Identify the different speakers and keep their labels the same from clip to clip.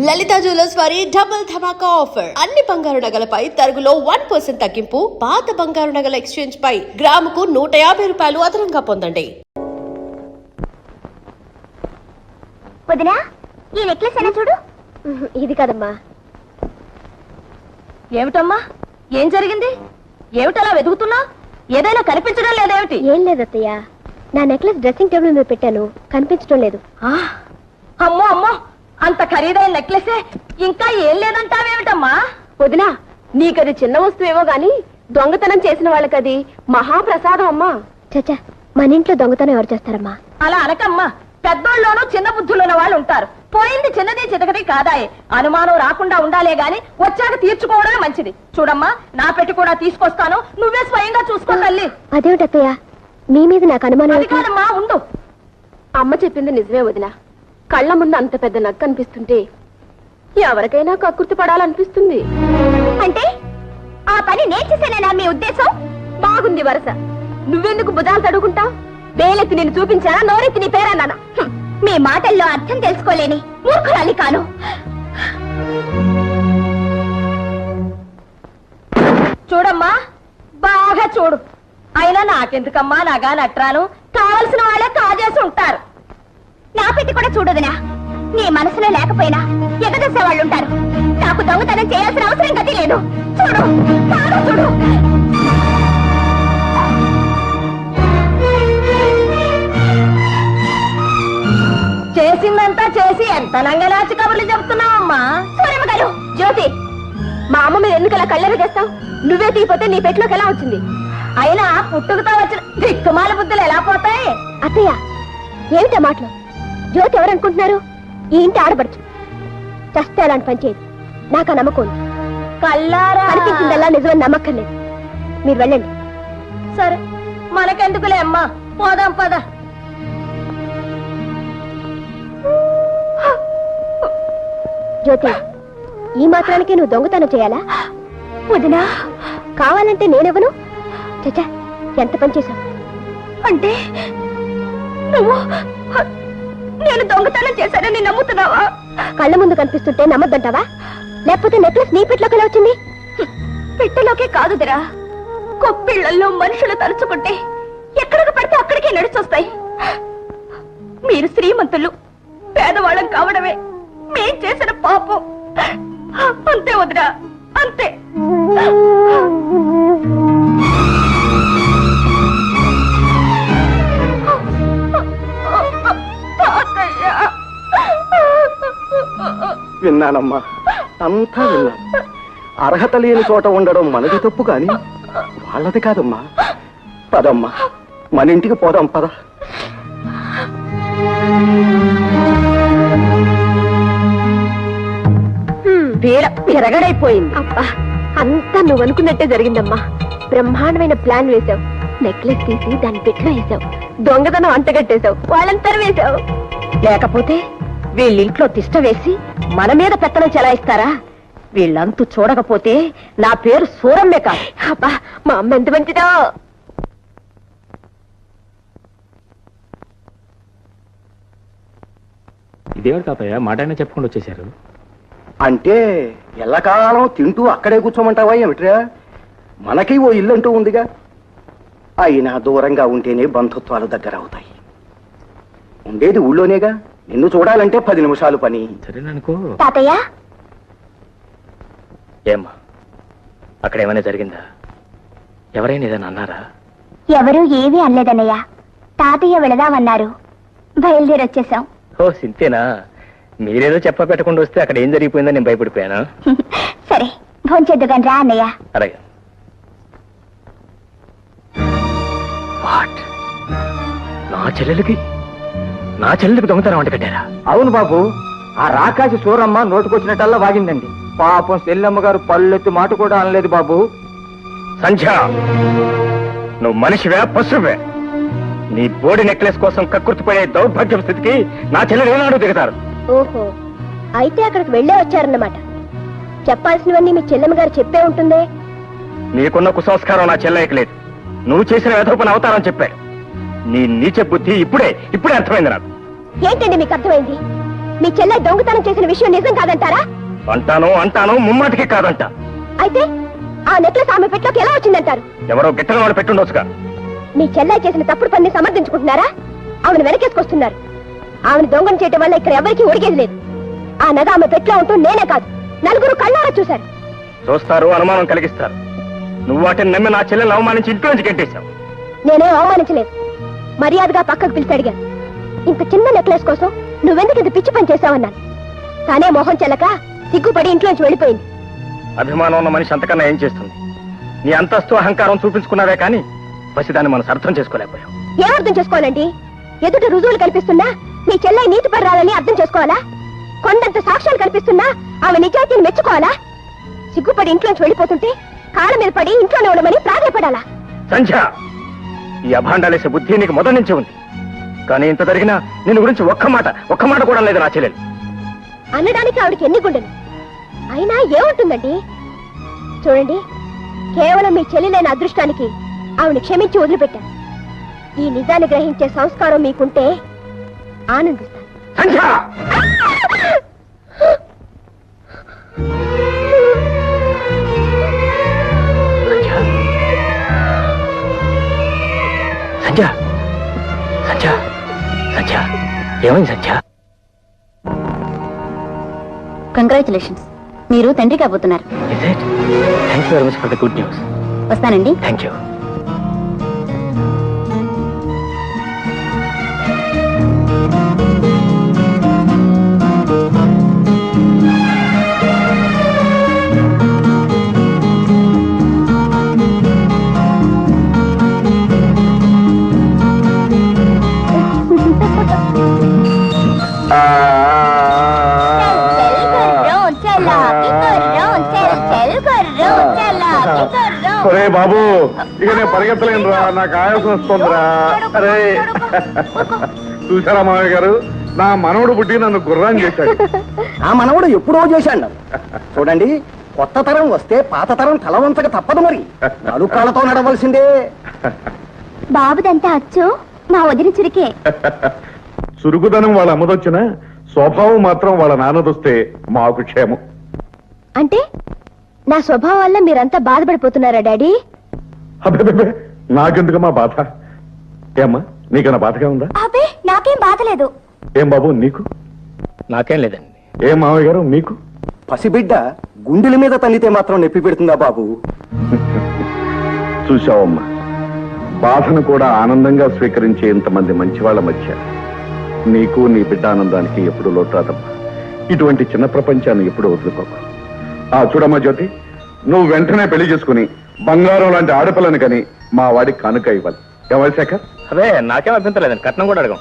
Speaker 1: లలిత jewellers వారి double ధమాకా offer. అన్ని బంగారు నగలపై తరుగులో 1% తగ్గింపు. పాత బంగారు నగల ఎక్స్చేంజ్ పై గ్రాముకు 150 రూపాయలు అదనంగా పొందండి.
Speaker 2: వదినా, ఈ నెక్లెస్ అయినా చూడు.
Speaker 3: ఇది కదమ్మా.
Speaker 2: ఏమిటమ్మా, ఏం జరిగింది? ఏమిటలా వెతుకుతున్నా? ఏదైనా కనిపించడం లేదేమిటి?
Speaker 3: ఏం లేదు అత్తయ్య, నా నెక్లెస్ డ్రెస్సింగ్ టేబుల్ మీద పెట్టాను, కనిపించడం లేదు.
Speaker 2: అమ్మో అమ్మో, అంత ఖరీదైన నెక్లెసే ఇంకా ఏం లేదంటావేమిటమ్మా?
Speaker 3: వదినా, నీకది చిన్న వస్తువేమో గాని దొంగతనం చేసిన వాళ్ళకది మహాప్రసాదం అమ్మా. చచ్చా, మన ఇంట్లో దొంగతనం ఎవరు చేస్తారమ్మా?
Speaker 2: అలా అనకమ్మా, పెద్దోళ్ళలోనూ చిన్న బుద్ధులున్న వాళ్ళు ఉంటారు. పోయింది చిన్నది చితకది కాదాయే. అనుమానం రాకుండా ఉండాలే గాని వచ్చాక తీర్చుకోవడమే మంచిది. చూడమ్మా, నా పెట్టి కూడా తీసుకొస్తాను, నువ్వే స్వయంగా చూసుకో తల్లి.
Speaker 3: అదేమిటత్తయ్య, నీ మీద నాకు అనుమానం.
Speaker 2: అది కాదమ్మా, ఉండు.
Speaker 3: అమ్మ చెప్పింది నిజమే వదినా. కళ్ళ ముందు అంత పెద్ద నక్క అనిపిస్తుంటే ఎవరికైనా కక్కుర్తి పడాలనిపిస్తుంది.
Speaker 2: అంటే ఆ పని నేర్చేసేనా మీ ఉద్దేశం?
Speaker 3: బాగుంది వరస. నువ్వెందుకు బుధాలు తడుకుంటావు? వేలెత్తి నేను చూపించానా, నోరెత్తి నీ పేరన్నానా?
Speaker 2: మీ మాటల్లో అర్థం తెలుసుకోలేని మూర్ఖురాలి కాను. చూడమ్మా, బాగా చూడు. అయినా నాకెందుకమ్మా నగా నట్రాలు? కావలసిన వాళ్ళే కాజేసి ఉంటారు. నా పెట్టి కూడా చూడదునా. నీ మనసులో లేకపోయినా ఎగదసే వాళ్ళు ఉంటారు. నాకు దొంగతనం చేయాల్సిన అవసరం గతి లేదు. చూడు, బాగా చూడు. చేసిందంతా చేసి ఎంత నంగనాచి కబుర్లు చెప్తున్నావమ్మా? సూరమ్మ గారు,
Speaker 3: జ్యోతి, మా అమ్మ మీద ఎందుకు అలా కళ్ళెర చేస్తావు? నువ్వే తీయపోతే నీ పెట్టులోకి ఎలా వచ్చింది?
Speaker 2: అయినా పుట్టుకతో వచ్చిన దిక్కుమాల బుద్ధులు ఎలా పోతాయి?
Speaker 3: అత్తయ్య, ఏమిటా మాటలు? జ్యోతి ఎవరనుకుంటున్నారు? ఈ ఇంటి ఆడబడుచు. చస్తే అలాంటి పని చేయదు. నాకు ఆ నమ్మకం ఉంది.
Speaker 2: కల్లారా
Speaker 3: కనిపించిందల్లా నిజమని నమ్మక్కర్లేదు. మీరు వెళ్ళండి.
Speaker 2: సరే, మనకెందుకులే అమ్మా, పోదాం పద.
Speaker 3: జ్యోతి, ఈ మాత్రానికి నువ్వు దొంగతనం చేయాలా?
Speaker 2: వదినా,
Speaker 3: కావాలంటే నేనెవను? చచ్చా, ఎంత పని చేశావు?
Speaker 2: అంటే నువ్వు నేను దొంగతనం చేశానని నమ్ముతున్నావా?
Speaker 3: కళ్ళ ముందు కనిపిస్తుంటే నమ్మద్దంటావా? లేకపోతే నెక్లెస్ నీ పెట్లోకి ఎలా వచ్చింది?
Speaker 2: పెట్టెలోకే కాదుదిరా, కొప్పిళ్లలో మనుషులు తలుచుకుంటే ఎక్కడికి పడితే అక్కడికే నడిచొస్తాయి. మీరు శ్రీమంతులు, పేదవాళ్ళం కావడమే మేం చేసిన పాపం. అంతే వదిరా, అంతే.
Speaker 4: విన్నానమ్మా, అంతా విన్నాను. అర్హత లేని చోట ఉండడం మనది తప్పు కాని వాళ్ళది కాదమ్మా. పదమ్మా, మన ఇంటికి పోదాం, పద.
Speaker 2: విరగడైపోయింది.
Speaker 3: అబ్బా, అంతా నువ్వు అనుకున్నట్టే జరిగిందమ్మా. బ్రహ్మాండమైన ప్లాన్ వేశావు. నెక్లెస్ తీసి దాని పెట్లో వేసావు. దొంగతనం అంటగట్టేశావు. వాళ్ళంతా వేశావు.
Speaker 2: లేకపోతే వీళ్ళింట్లో తిష్ట వేసి మన మీద పెత్తనం చెలాయిస్తారా? వీళ్ళంతూ చూడకపోతే నా పేరు సూరమ్మే కాదు.
Speaker 3: అబ్బా, మా అమ్మ ఎంత మంచిదో.
Speaker 5: ఇదేవాడు కాపయ్య, మాట అయినా చెప్పకుండా వచ్చేసారు.
Speaker 4: అంటే ఎల్లకాలం తింటూ అక్కడే కూర్చోమంటావా ఏమిట్రా? మనకి ఓ ఇల్లంటూ ఉందిగా. అయినా దూరంగా ఉంటేనే బంధుత్వాలు దగ్గర అవుతాయి. ఉండేది ఊళ్ళోనేగా. నిన్ను చూడాలంటే 10 నిమిషాలు పని.
Speaker 5: సరేననుకో.
Speaker 2: తాతయ్య,
Speaker 5: ఏమ్మా, అక్కడ ఏమైనా జరిగిందా? ఎవరైనా ఏదైనా అన్నారా?
Speaker 2: ఎవరూ ఏమీ అనలేదన్నయ్య. తాతయ్య వెళదామన్నారు, బయలుదేరి వచ్చేసాం.
Speaker 5: ఓ సింతేనా? మీరేదో చెప్ప పెట్టకుండా వస్తే అక్కడ ఏం జరిగిపోయిందో నేను భయపడిపోయాను.
Speaker 2: సరే, భోంచేద్దుగాని రా అన్నయ్య.
Speaker 5: అలాగే. నా చెల్లెలకి దొంగతనం వంట కట్టారా?
Speaker 4: అవును బాబు, ఆ రాకాసి సూరమ్మ నోటుకొచ్చినట్టల్లా వాగిందండి. పాపం సెల్లమ్మ గారు పళ్ళెత్తి మాట కూడా అనలేదు బాబు.
Speaker 5: సంధ్య, నువ్వు మనిషివే పశువే? నీ బోడి నెక్లెస్ కోసం కక్కుర్తిపోయే దౌర్భాగ్యం స్థితికి నా చెల్లెలు ఏనాడు దిగుతారు.
Speaker 3: ఓహో, అయితే అక్కడికి వెళ్ళే వచ్చారన్నమాట. చెప్పాల్సినవన్నీ మీ చెల్లెమ్మ గారు చెప్పే ఉంటుందే.
Speaker 5: నీకున్న కుసంస్కారం నా చెల్లెకి లేదు. నువ్వు చేసిన వెధపని అవతారం చెప్పాడు. నీ నీచ బుద్ధి ఇప్పుడే అర్థమైంది నాకు.
Speaker 3: ఏంటండి మీకు అర్థమైంది? మీ చెల్లె దొంగతనం చేసిన విషయం నిజం కాదంటారా?
Speaker 5: అంటాను ముమ్మాటికి కాదంట.
Speaker 3: అయితే ఆ నెక్లెస్ ఆమె పెట్టలోకి ఎలా వచ్చిందంటారు?
Speaker 5: ఎవరో గిట్టని వాడు పెట్టుండొచ్చుగా.
Speaker 3: మీ చెల్లె చేసిన తప్పుడు పని సమర్థించుకుంటున్నారా? ఆమెను వెనకేసుకొస్తున్నారు. ఆమెను దొంగను చేయటం వల్ల ఇక్కడ ఎవరికీ ఒడిగేది లేదు. ఆ నగ ఆమె పెట్లో ఉంటూ నేనే కాదు, నలుగురు కళ్ళారా చూశారు.
Speaker 5: చూస్తారు, అనుమానం కలిగిస్తారు. నువ్వు వాటిని నమ్మి నా చెల్లెలు అవమానించి ఇంట్లో నుంచి గెంటేశావు.
Speaker 3: నేనేం అవమానించలేదు. మర్యాదగా పక్కకు పిలిచి అడిగాను. ఇంత చిన్న నెక్లెస్ కోసం నువ్వెందుకు ఇది పిచ్చి పని చేశావన్నాను. తానే మొహం చెల్లక సిగ్గుపడి ఇంట్లోంచి వెళ్ళిపోయింది.
Speaker 5: అభిమానం ఉన్న మనిషి అంతకన్నా ఏం చేస్తుంది? నీ అంతస్తు అహంకారం చూపించుకున్నావే కానీ పసిదాన్ని మనం అర్థం చేసుకోలేకపోయాం.
Speaker 3: ఏం అర్థం చేసుకోవాలండి? ఎదుట రుజువులు కల్పిస్తున్నా మీ చెల్లె నీతి పర్రాలని అర్థం చేసుకోవాలా? కొండంత సాక్ష్యాలు కల్పిస్తున్నా ఆమె నిజాయితీని మెచ్చుకోవాలా? సిగ్గుపడి ఇంట్లోంచి వెళ్ళిపోతుంటే కాళ్ళ మీద పడి ఇంట్లోనే ఉండమని ప్రాధాయపడాలా?
Speaker 5: సంధ్య, ఈ అభాండాలేసే బుద్ధి నీకు మొదటి నుంచి ఉంది. కానీ ఇంత జరిగినా నిన్ను గురించి ఒక్క మాట కూడా లేదు నా చెల్లెలు.
Speaker 3: అనడానికి ఆవిడకి ఎన్ని గుండెలు? అయినా ఏముంటుందండి? చూడండి, కేవలం మీ చెల్లెలైన అదృష్టానికి ఆవిడ క్షమించి వదిలిపెట్టాను. ఈ నిజాన్ని గ్రహించే సంస్కారం మీకుంటే ఆనందిస్తాను.
Speaker 5: సంధ్య, సంధ్య, సంధ్య, సంధ్య, ఏమైంది సంధ్య?
Speaker 2: కంగ్రాచులేషన్స్, మీరు తండ్రి కాబోతున్నారు.
Speaker 5: Thank you very much for the good news.
Speaker 2: వస్తానండి.
Speaker 5: Thank you.
Speaker 6: ఒరే బాబు, ఇక నేను పరిగెత్తలేను రా, నాకు ఆయాసం వస్తుందిరా. అరే చూసారా మామయ్య గారు, నా మనవడు పుట్టి నన్ను గుర్రం చేశాడు.
Speaker 4: ఆ మనవడు ఎప్పుడో చేశాడు. చూడండి, కొత్త తరం వస్తే పాత తరం తల వంచక తప్పదు. మరి నలుకాళ్ళతో నడవలసిందే.
Speaker 3: బాబుదంతా అచ్చు మా వదిన చురికే.
Speaker 6: చురుకుదనం వాళ్ళ అమ్మదొచ్చినా స్వభావం మాత్రం వాళ్ళ నాన్నదొస్తే మాకు క్షేమం.
Speaker 3: అంటే నా స్వభావం వల్ల మీరంతా బాధపడిపోతున్నారా డాడీ?
Speaker 6: అబ్బే, నాకెందుకమ్మా బాధ? ఏమ్మా, నీకన్నా బాధగా ఉందా?
Speaker 3: అబ్బే, నాకేం బాధ లేదు.
Speaker 6: ఏం బాబు నీకు?
Speaker 5: నాకేం లేదండి.
Speaker 6: ఏం మామయ్య గారు మీకు?
Speaker 4: పసిబిడ్డ గుండెల మీద తల్లితే మాత్రం నొప్పి పెడుతుందా బాబు?
Speaker 6: చూశావమ్మా, బాధను కూడా ఆనందంగా స్వీకరించే ఇంతమంది మంచి వాళ్ళ మధ్య నీకు నీ బిడ్డ ఆనందానికి ఎప్పుడు లోటాదమ్మా. ఇటువంటి చిన్న ప్రపంచాన్ని ఎప్పుడు వదులుకోకు. చూడమ్మా జ్యోతి, నువ్వు వెంటనే పెళ్లి చేసుకుని బంగారం లాంటి ఆడపిల్లని కని మా వాడికి కానుక ఇవ్వాలి. ఏమై శేఖర్?
Speaker 5: అదే, నాకేం అభ్యంతరం లేదండి. కట్నం కూడా అడగం.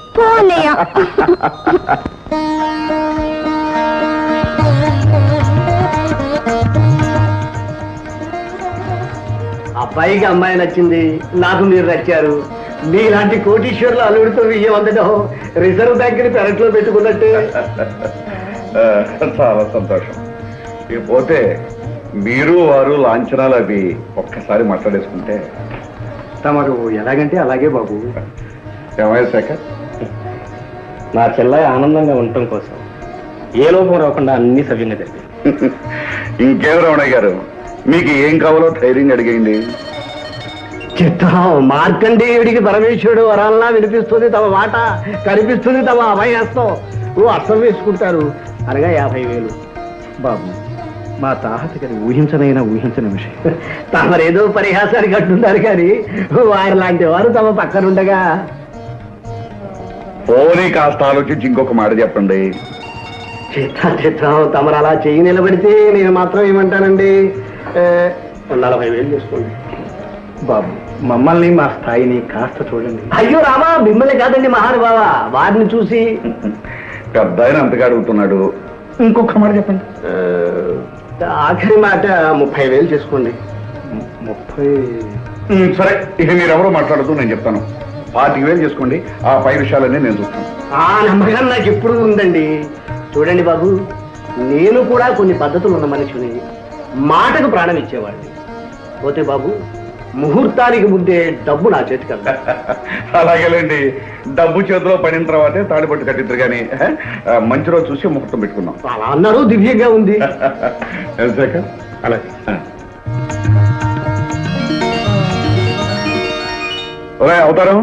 Speaker 4: అబ్బాయికి అమ్మాయి నచ్చింది, నాకు మీరు నచ్చారు. మీలాంటి కోటీశ్వర్లు అల్లుడితో విజయం అందడం రిజర్వ్ బ్యాంక్ ని పెరట్లో పెట్టుకున్నట్టే.
Speaker 6: చాలా సంతోషం. ఇకపోతే మీరు వారు లాంఛనాలు అవి ఒక్కసారి మాట్లాడేసుకుంటే.
Speaker 4: తమరు ఎలాగంటే అలాగే బాబు.
Speaker 6: ఏమయ్య శేఖర్?
Speaker 5: నా చెల్లె ఆనందంగా ఉండటం కోసం ఏ లోపం రాకుండా అన్ని సవ్యంగా జరిగింది.
Speaker 6: ఇంకేం రమణయ్య గారు, మీకు ఏం కావాలో ధైర్యంగా అడిగేయండి.
Speaker 4: చిత్తం, మార్కండేయుడికి పరమేశ్వరుడు వరాలనా వినిపిస్తుంది తమ మాట, కనిపిస్తుంది తమ అభయహస్తం. అర్థం వేసుకుంటారు అనగా 50,000. బాబు, మా తాహతకి ఊహించనైనా ఊహించని విషయం. తమరేదో పరిహాసానికి అంటున్నారు కానీ వారి లాంటి వారు తమ పక్కనుండగా.
Speaker 6: పోనీ కాస్త ఆలోచించి ఇంకొక మాట చెప్పండి.
Speaker 4: చిత్తం, తమరు అలా చెయ్యి నిలబడితే నేను మాత్రం ఏమంటానండి, 40,000 చేసుకోండి. బాబు, మమ్మల్ని మా స్థాయిని కాస్త చూడండి. అయ్యో రామా, మిమ్మల్ని కాదండి మహానుభావ, వారిని చూసి.
Speaker 6: పెద్ద ఆయన అంతగా అడుగుతున్నాడు, ఇంకొక మాట చెప్పండి.
Speaker 4: ఆఖరి మాట 30,000 చేసుకోండి. 30?
Speaker 6: సరే, ఇక మీరెవరో మాట్లాడదు, నేను చెప్తాను. 25,000 చేసుకోండి. ఆ పై విషయాలన్నీ నేను చూస్తాను.
Speaker 4: ఆ నమ్మకం నాకు ఎప్పుడు ఉందండి. చూడండి బాబు, నేను కూడా కొన్ని పద్ధతులు ఉన్న మనిషిని, మాటకు ప్రాణం ఇచ్చేవాడిని. పోతే బాబు,
Speaker 7: ముహూర్తానికి ముందే డబ్బు నా చేతికి అందా.
Speaker 6: అలాగేలేండి, డబ్బు చేతిలో పడిన తర్వాతే తాడిపట్టు కట్టిద్దరు కానీ మంచి రోజు చూసి ముహూర్తం పెట్టుకుందాం.
Speaker 7: అలా అన్నారు, దివ్యంగా ఉంది.
Speaker 6: శేఖర్ అలాగే. అవుతారం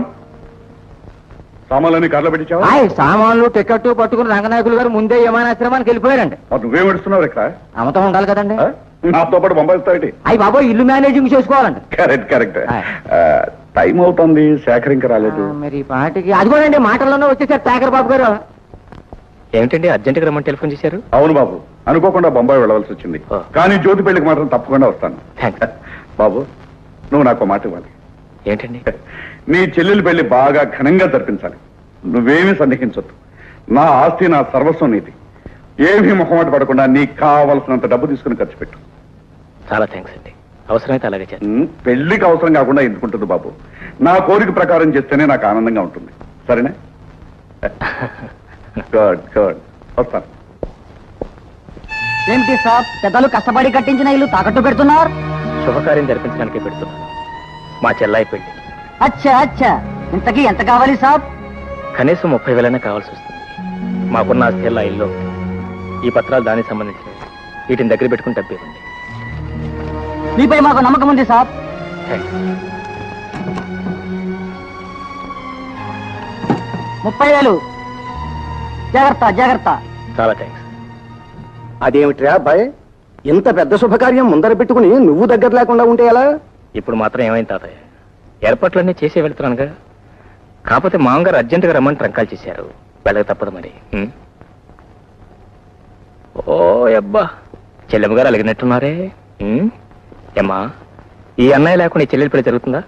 Speaker 6: సామాన్లన్నీ కార్లో పెట్టించావా?
Speaker 8: సామాన్లు టికెట్ పట్టుకుని రంగనాయకులు గారు ముందే విమానాశ్రమానికి వెళ్ళిపోయారండి.
Speaker 6: నువ్వేం పెడుతున్నావు ఇక్కడ?
Speaker 8: అమతం ఉండాలి కదండి.
Speaker 6: నాతో పాటు పంపిస్తావు?
Speaker 8: అయ్యి బాబు, ఇల్లు మేనేజింగ్ చేసుకోవాలండి.
Speaker 6: Correct correct. టైం అవుతుంది, శేఖర్ ఇంకా రాలేదు.
Speaker 8: మరి ఈ పాటికి అదిగోనండి మాటల్లోనే వచ్చేసారు శేఖర్ బాబు గారు.
Speaker 5: ఏమిటండి అర్జెంట్గా రమ్మని టెలిఫోన్ చేశారు?
Speaker 6: అవును బాబు, అనుకోకుండా బొంబాయి వెళ్ళవలసి వచ్చింది. కానీ జ్యోతి పెళ్లికి మాత్రం తప్పకుండా వస్తాను. బాబు, నువ్వు నాకు మాట ఇవ్వాలి.
Speaker 5: ఏంటండి?
Speaker 6: నీ చెల్లెలు పెళ్లి బాగా ఘనంగా జరిపించాలి. నువ్వేమీ సందేహించొద్దు. నా ఆస్తి, నా సర్వస్వం నీది. ఏమీ మొహమాట పడకుండా నీకు కావలసినంత డబ్బు తీసుకుని ఖర్చు పెట్టు.
Speaker 5: చాలా థ్యాంక్స్ అండి. అవసరమైతే అలాగే చేస్తాను.
Speaker 6: పెళ్లికి అవసరం కాకుండా ఎందుకుంటుంది బాబు? నా కోరిక ప్రకారం చేస్తేనే నాకు ఆనందంగా ఉంటుంది. సరేనా? గుడ్ గుడ్, వస్తాను.
Speaker 8: ఏంటి సార్, పెద్దలు కష్టపడి కట్టించిన ఇల్లు తాకట్టు పెడుతున్నారు?
Speaker 5: శుభకార్యం జరిపించడానికే పెడుతున్నాను. మా చెల్లాయి పెళ్లి.
Speaker 8: అచ్చా అచ్చా, ఇంతకీ ఎంత కావాలి సాబ్?
Speaker 5: కనీసం 30,000 కావాల్సి వస్తుంది. మాకున్న ఆస్తి ఆ ఇల్లు. ఈ పత్రాలు దానికి సంబంధించినవి. వీటిని దగ్గర పెట్టుకుని డబ్బివ్వండి.
Speaker 8: మీపై మాకు నమ్మకం ఉంది సాబ్.
Speaker 5: థ్యాంక్స్.
Speaker 8: 30,000. జాగ్రత్త జాగ్రత్త.
Speaker 5: చాలా థ్యాంక్స్.
Speaker 4: అదేమిట్రా అబ్బాయి, ఇంత పెద్ద శుభకార్యం ముందర పెట్టుకుని నువ్వు దగ్గర లేకుండా ఉంటే ఎలా?
Speaker 5: ఇప్పుడు మాత్రం ఏమైంది తాతయ్య? ఏర్పాట్లన్నీ చేసే వెళ్తున్నానుగా. కాకపోతే మామగారు అర్జెంటుగా రమ్మని ట్రంకాలు చేశారు. వెళ్ళక తప్పదు మరి. ఓ అబ్బా, చెల్లెమ్మ గారు అలిగినట్టున్నారే. ఏమ్మా, ఈ అన్నయ్య లేకుండా ఈ చెల్లెలి పెళ్లి జరుగుతుందా?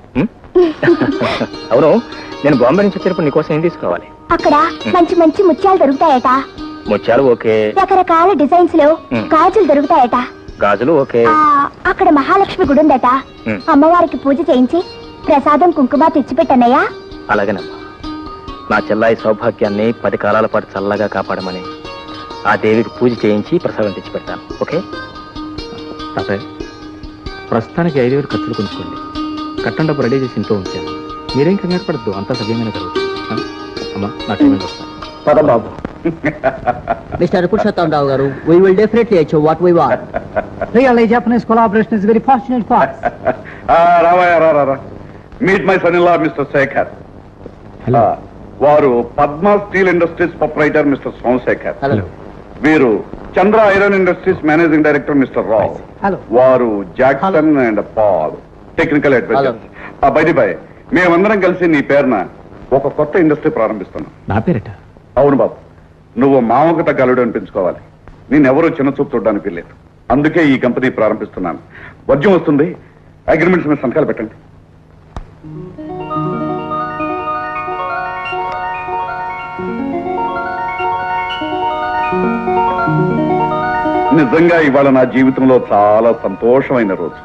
Speaker 5: అవును, నేను బాంబే నుంచి వచ్చేటప్పుడు నీకోసం ఏం తీసుకోవాలి?
Speaker 3: అక్కడ మంచి మంచి ముత్యాలు దొరుకుతాయట.
Speaker 5: ముత్యాలు ఓకే.
Speaker 3: రకరకాల డిజైన్స్ లో గాజులు దొరుకుతాయట.
Speaker 5: గాజులు ఓకే.
Speaker 3: అక్కడ మహాలక్ష్మి గుడి ఉందట.
Speaker 5: ఉమ్.
Speaker 3: అమ్మవారికి పూజ చేయించి ప్రసాదం కుంకుమ తెచ్చిపెట్టన్నయ్యా.
Speaker 5: అలాగేనమ్మా. నా చెల్లాయి సౌభాగ్యాన్ని 10 కాలాల పాటు చల్లగా కాపాడమని ఆ దేవికి పూజ చేయించి ప్రసాదం తెచ్చి పెడతాను. ఓకే తాతయ్య, ప్రస్తుతానికి 5,000 ఖర్చులు కొంచుకోండి. కట్టం డబ్బు రెడీ చేసి ఇంట్లో ఉంచాను. మీరేం కంగారు పడద్దు, అంతా సవ్యంగానే జరుగుతుంది. అమ్మా, నా టైం వస్తాను.
Speaker 4: పద బాబు.
Speaker 8: Mr. Purushottam Rao garu, we will definitely achieve what we want. Really, Japanese collaboration is very fortunate for us.
Speaker 6: రావయ్యా, రా. Meet my son in law mister Shekhar. వారు Padma steel industries proprietor mister Somashekhar.
Speaker 8: Hello.
Speaker 6: వీరు Chandra iron industries managing director mister Rao.
Speaker 8: Hello.
Speaker 6: వారు Jackson and Paul technical adviser. బై మేమందరం కలిసి నీ పేరున ఒక కొత్త ఇండస్ట్రీ ప్రారంభిస్తున్నాం.
Speaker 5: నా పేరట?
Speaker 6: అవును బాబు, నువ్వు మామకు తగ్గ అల్లుడు అనిపించుకోవాలి. నేనెవరూ చిన్న చూపు చూడడానికి లేదు. అందుకే ఈ కంపెనీ ప్రారంభిస్తున్నాను. వర్జం వస్తుంది, అగ్రిమెంట్స్ మీద సంతకాలు పెట్టండి. నిజంగా ఇవాళ నా జీవితంలో చాలా సంతోషమైన రోజు.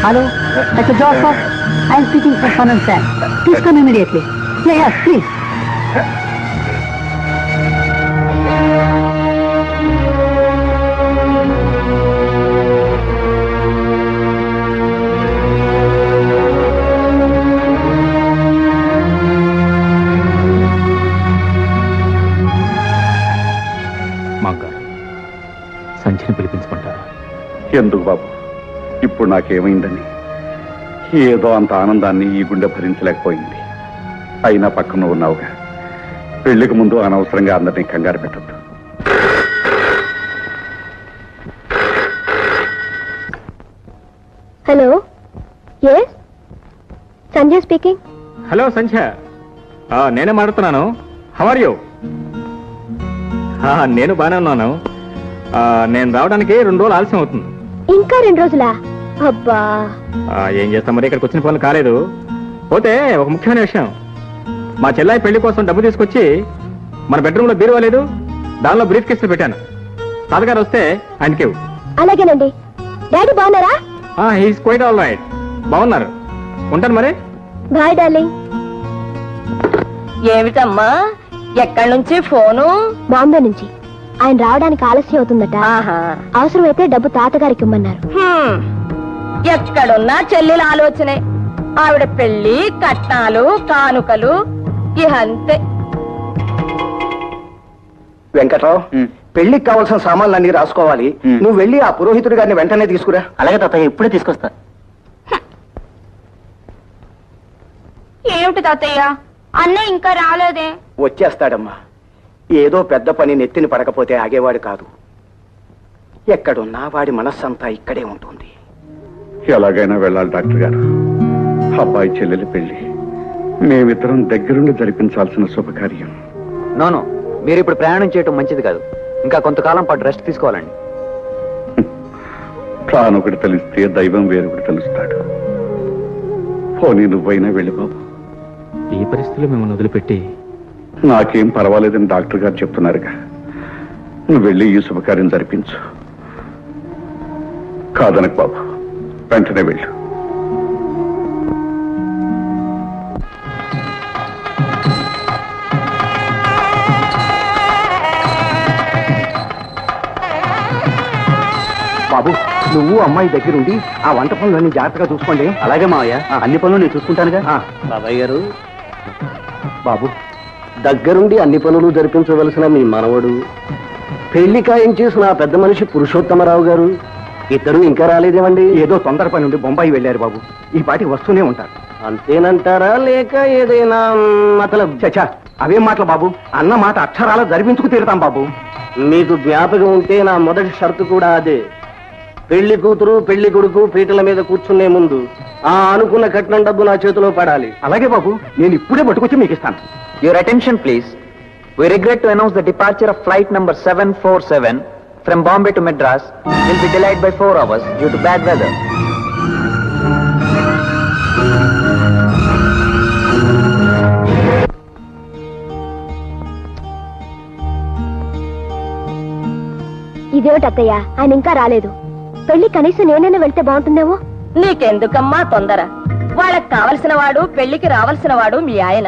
Speaker 8: Hello, Dr. Joseph. I am speaking for Fun and Sam. Please come immediately. Yes, please.
Speaker 5: మామగారు, సంచిని పిలిపించుకుంటారా?
Speaker 6: ఎందుకు బాబు, ఇప్పుడు నాకేమైందని? ఏదో అంత ఆనందాన్ని ఈ గుండె భరించలేకపోయింది. అయినా పక్కన ఉన్నావుగా. పెళ్లికి ముందు అనవసరంగా అందరినీ కంగారు పెట్టద్దు.
Speaker 3: Hello, yes Sanjay speaking.
Speaker 5: Hello Sandhya, నేనే మాట్లాడుతున్నాను. How are you? నేను బాగానే ఉన్నాను. నేను రావడానికి 2 రోజులు ఆలస్యం అవుతుంది.
Speaker 3: ఇంకా 2 రోజులా? అబ్బా,
Speaker 5: ఏం చేస్తాం మరి, ఇక్కడికి వచ్చిన పనులు కాలేదు. పోతే ఒక ముఖ్యమైన విషయం, మా చెల్లాయి పెళ్లి కోసం డబ్బు తీసుకొచ్చి మన బెడ్రూమ్ లో బీరువా లేదు, దానిలో బ్రీఫ్ కేసులు పెట్టాను. తాతగారు వస్తే ఆయనకి ఇవ్వు.
Speaker 3: అలాగేనండి. డాడీ బాగున్నారా?
Speaker 5: He's quite all right. బాగున్నారు. ఉంటాను మరి.
Speaker 3: Bye darling.
Speaker 2: ఏమిటమ్మా ఎక్కడి నుంచి ఫోను?
Speaker 3: బాంబే నుంచి. ఆయన రావడానికి ఆలస్యం అవుతుందట.
Speaker 2: ఆహా.
Speaker 3: అవసరమైతే డబ్బు తాతగారికి ఇమ్మన్నారు.
Speaker 2: ఎక్కడున్నా చెల్లెల ఆలోచనే. ఆవిడ పెళ్లి, కట్నాలు, కానుకలు ఇహ అంతే.
Speaker 4: వెంకట్రావు, పెళ్లికి కావాల్సిన సామాన్లన్నీ రాసుకోవాలి. నువ్వు వెళ్ళి ఆ పురోహితుడి గారిని వెంటనే తీసుకురా.
Speaker 5: అలాగే తాతయ్య, ఇప్పుడే తీసుకొస్తా.
Speaker 2: ఏమిటి తాతయ్య, అన్నయ్య ఇంకా రాలేదే?
Speaker 4: వచ్చేస్తాడమ్మా. ఏదో పెద్ద పని నెత్తిని పడకపోతే ఆగేవాడు కాదు. ఎక్కడున్నా వాడి మనస్సంతా ఇక్కడే ఉంటుంది.
Speaker 6: ఎలాగైనా వెళ్ళాలి డాక్టర్ గారు. అబ్బాయి చెల్లెలి పెళ్లి మేమిద్దరం దగ్గరుండి జరిపించాల్సిన శుభకార్యం.
Speaker 5: నోను, మీరు ఇప్పుడు ప్రయాణం చేయటం మంచిది కాదు. ఇంకా కొంతకాలం పాటు రెస్ట్ తీసుకోవాలండి.
Speaker 6: తానొకటి తెలిస్తే దైవం వేరొకటి తెలుస్తాడు. పోనీ నువ్వైనా వెళ్ళి బాబు.
Speaker 5: ఈ పరిస్థితిలో మిమ్మల్ని వదిలిపెట్టి
Speaker 6: నాకేం పర్వాలేదని డాక్టర్ గారు చెప్తున్నారుగా. నువ్వు వెళ్ళి ఈ శుభకార్యం జరిపించు. కాదనకు బాబు, వెంటనే వెళ్ళు.
Speaker 4: బాబు, నువ్వు అమ్మాయి దగ్గరుండి ఆ వంట పనులన్నీ జాగ్రత్తగా చూసుకోండి.
Speaker 5: అలాగే మావయ్య, అన్ని పనులు నేను చూసుకుంటానుగా.
Speaker 7: బాబాయ్ గారు,
Speaker 4: బాబు,
Speaker 7: దగ్గరుండి అన్ని పనులు జరిపించవలసిన మీ మనవడు, పెళ్లి ఖాయం చేసిన ఆ పెద్ద మనిషి పురుషోత్తమరావు గారు ఇద్దరు ఇంకా రాలేదేమండి?
Speaker 4: ఏదో తొందర పని నుండి బొంబాయి వెళ్ళారు బాబు. ఈ పాటికి వస్తూనే ఉంటారు.
Speaker 7: అంతేనంటారా, లేక ఏదైనా మతలబ్?
Speaker 4: చచ్చా, అవేం మాటలు బాబు. అన్న మాట అక్షరాల జరిపించుకు తీరుతాం బాబు.
Speaker 7: మీకు జ్ఞాపకం ఉంటే నా మొదటి షరతు కూడా అదే. పెళ్లి కూతురు పెళ్లి కొడుకు పీటల మీద కూర్చునే ముందు ఆ అనుకున్న కట్నం డబ్బు నా చేతిలో పడాలి.
Speaker 4: అలాగే బాబు, నేను ఇప్పుడే పట్టుకొచ్చి మీకు ఇస్తాను.
Speaker 5: Your attention please. We regret to announce the departure of flight number 747 from Bombay to Madras will be delayed by 4 hours due to bad weather.
Speaker 3: ఇదేమిటి అత్తయ్య, ఆయన ఇంకా రాలేదు. పెళ్లి కనీసం నేనైనా వెళ్తే బాగుంటుందేమో.
Speaker 2: నీకెందుకమ్మా తొందర? వాళ్ళకి కావలసిన వాడు, పెళ్లికి రావాల్సిన వాడు మీ ఆయన.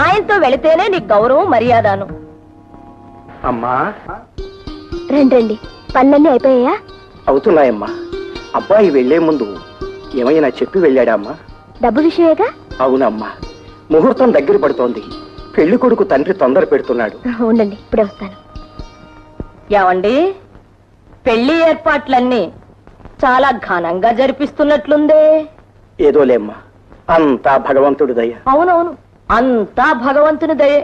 Speaker 2: ఆయనతో వెళితేనే నీకు గౌరవం, మర్యాదను.
Speaker 4: అమ్మా,
Speaker 3: రండి, పనులన్నీ అయిపోయాయా?
Speaker 4: అవుతున్నాయమ్మా. అబ్బాయి వెళ్లే ముందు ఏమైనా చెప్పి వెళ్ళాడా అమ్మా?
Speaker 3: డబ్బు విషయమేగా?
Speaker 4: అవునమ్మా, ముహూర్తం దగ్గర పడుతోంది. పెళ్లి కొడుకు తండ్రి తొందర పెడుతున్నాడు.
Speaker 3: ఉండండి, ఇప్పుడే వస్తాను.
Speaker 2: ఏమండి, పెళ్లి ఏర్పాట్లన్నీ చాలా ఘనంగా జరిపిస్తున్నట్లుందే.
Speaker 4: ఏదోలేమ్మా, అంతా భగవంతుడి దయ.
Speaker 2: అవునవును, అంతా భగవంతుని దయే.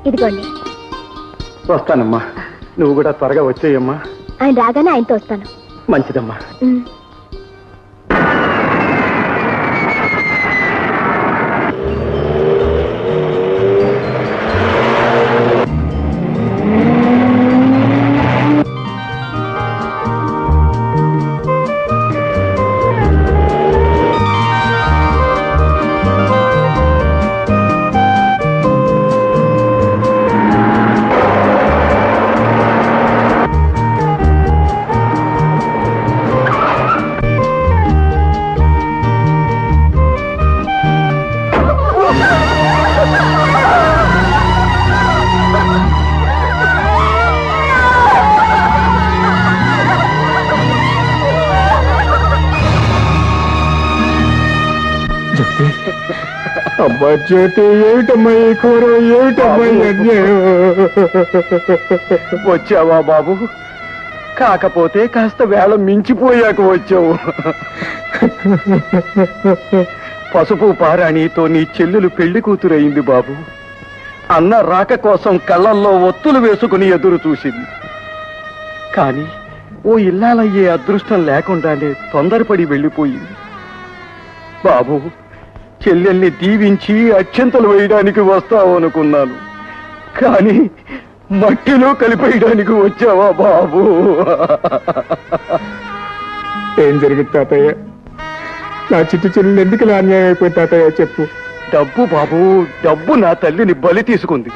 Speaker 3: ఇదిగోండి.
Speaker 4: వస్తానమ్మా, నువ్వు కూడా త్వరగా వచ్చేయమ్మా.
Speaker 3: ఆయన రాగానే ఆయనతో వస్తాను.
Speaker 4: మంచిదమ్మా.
Speaker 6: అబ్బా చేతి ఏమిటమ్మా ఈ కూర, ఏమిటమ్మా
Speaker 4: వచ్చావా బాబు? కాకపోతే కాస్త వేళ మించిపోయాక వచ్చావు. పసుపు పారాణితో నీ చెల్లెలు పెళ్లి కూతురయింది బాబు. అన్న రాక కోసం కళ్ళల్లో ఒత్తులు వేసుకుని ఎదురు చూసింది. కానీ ఓ ఇల్లాలయ్యే అదృష్టం లేకుండానే తొందరపడి వెళ్ళిపోయింది. బాబు, చెల్లెల్ని దీవించి అక్షంతలు వేయడానికి వస్తావనుకున్నాను, కానీ మట్టిలో కలిపేయడానికి వచ్చావా బాబు?
Speaker 6: ఏం జరిగింది తాతయ్య? నా చిట్టు చెల్లెలు ఎందుకు ఇలా అన్యాయం అయిపోయింది తాతయ్య, చెప్పు.
Speaker 4: డబ్బు బాబు, డబ్బు నా తల్లిని బలి తీసుకుంది.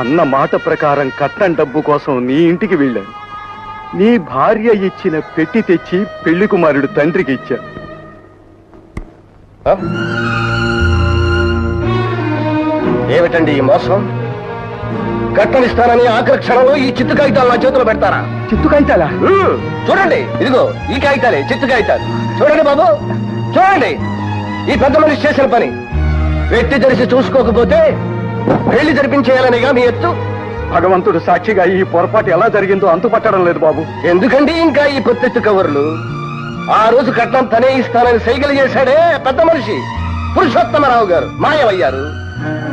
Speaker 4: అన్న మాట ప్రకారం కట్నం డబ్బు కోసం నీ ఇంటికి వెళ్ళాను.
Speaker 6: నీ భార్య ఇచ్చిన పెట్టి తెచ్చి పెళ్లి కుమారుడు తండ్రికి ఇచ్చా.
Speaker 7: ఏమిటండి ఈ మోసం? కట్టనిస్తానని ఆఖరి క్షణంలో ఈ చిత్తు కాగితాలు నా చేతిలో పెడతారా?
Speaker 6: చిత్తు కాగితాలా?
Speaker 7: చూడండి, ఇదిగో ఈ కాగితాలే చిత్తు కాగితాలు. చూడండి బాబు, చూడండి. ఈ పెద్ద మనిషి చేసిన పని పెట్టి తెరిచి చూసుకోకపోతే పెళ్లి జరిపించేయాలనిగా మీ ఎత్తు.
Speaker 6: భగవంతుడు సాక్షిగా ఈ పొరపాటు ఎలా జరిగిందో అంతుపట్టడం లేదు బాబు.
Speaker 7: ఎందుకండి ఇంకా ఈ పొత్తెత్తు కవర్లు? ఆ రోజు కట్నం తనే ఇస్తానని సైకిల్ చేశాడే పెద్ద మనిషి పురుషోత్తమరావు గారు మాయమయ్యారు.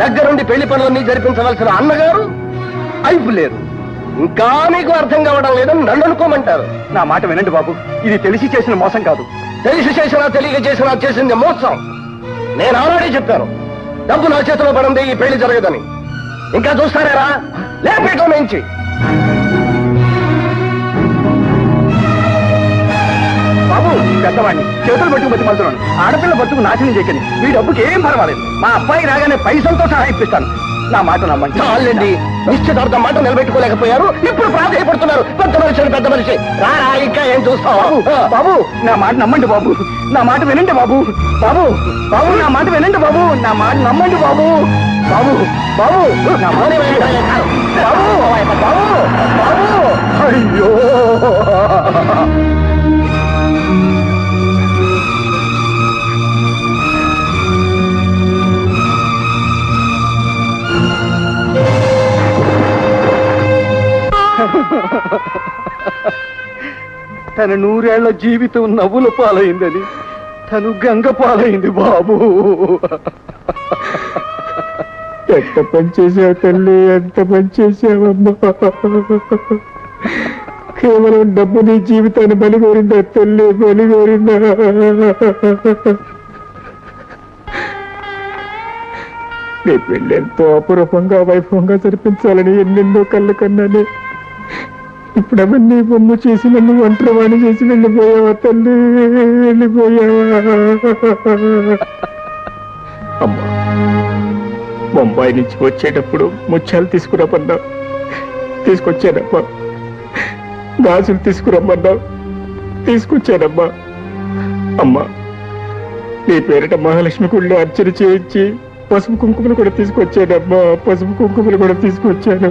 Speaker 7: దగ్గరుండి పెళ్లి పనులన్నీ జరిపించవలసిన అన్నగారు అయిపు లేరు. ఇంకా మీకు అర్థం కావడం లేదని నన్ను అనుకోమంటారు.
Speaker 6: నా మాట వినండి బాబు, ఇది తెలిసి చేసిన మోసం కాదు.
Speaker 7: తెలిసి చేసినా తెలియక చేసినా చేసింది మోసం. నేను ఆల్రెడీ చెప్పాను, డబ్బు నా చేతిలో పడింది ఈ పెళ్లి జరగదని. ఇంకా చూస్తారా? లేపేటం నుంచి
Speaker 6: బాబు, పెద్దవాడిని చేతులు పట్టుకు బతి పడుతున్నాను. ఆడపిల్ల బతుకు నాశనం చేయకండి. మీ డబ్బుకి ఏం పర్వాలేదు. మా అబ్బాయి రాగానే పైసలతో సహా ఇప్పిస్తాను. నా మాట నమ్మండి.
Speaker 7: చాలండి, నిశ్చితార్థం మాట నిలబెట్టుకోలేకపోయారు, ఇప్పుడు ప్రాధాయపడుతున్నారు. పెద్ద మనిషి పెద్ద మనిషి రారా, ఇంకా ఏం చూస్తావు?
Speaker 6: బాబు, నా మాట నమ్మండి బాబు. నా మాట వినండి బాబు. బాబు బాబు నా మాట వినండి బాబు. నా మాట నమ్మండి బాబు. బాబు బాబు నా మాట వినండి. బాబు బాబు బాబు అయ్యో తన 100 ఏళ్ల జీవితం నవ్వుల పాలైందని తను గంగ పాలైంది బాబు. ఎంత పనిచేసావు తల్లి, ఎంత పనిచేసావమ్మా. కేవలం డబ్బు నీ జీవితాన్ని బలిగోరిందా తల్లి, బలిగోరిందా? నీ పెళ్ళి ఎంతో అపురూపంగా వైభవంగా జరిపించాలని ఎన్నెన్నో కళ్ళు కన్నానే. ఇప్పుడు అవన్నీ బొమ్మ చేసి నన్ను ఒంటరివాణి చేసి వెళ్ళిపోయావా తల్లి, వెళ్ళిపోయావా? అమ్మా, బొంబాయి నుంచి వచ్చేటప్పుడు ముత్యాలు తీసుకురమ్మన్నావు, తీసుకొచ్చానమ్మా. గాజులు తీసుకురమ్మన్నావు, తీసుకొచ్చానమ్మా. అమ్మా, నీ పేరిట మహాలక్ష్మి గుళ్ళో అర్చన చేయించి పసుపు కుంకుమలు కూడా తీసుకొచ్చానమ్మా. పసుపు కుంకుమలు కూడా తీసుకొచ్చాను.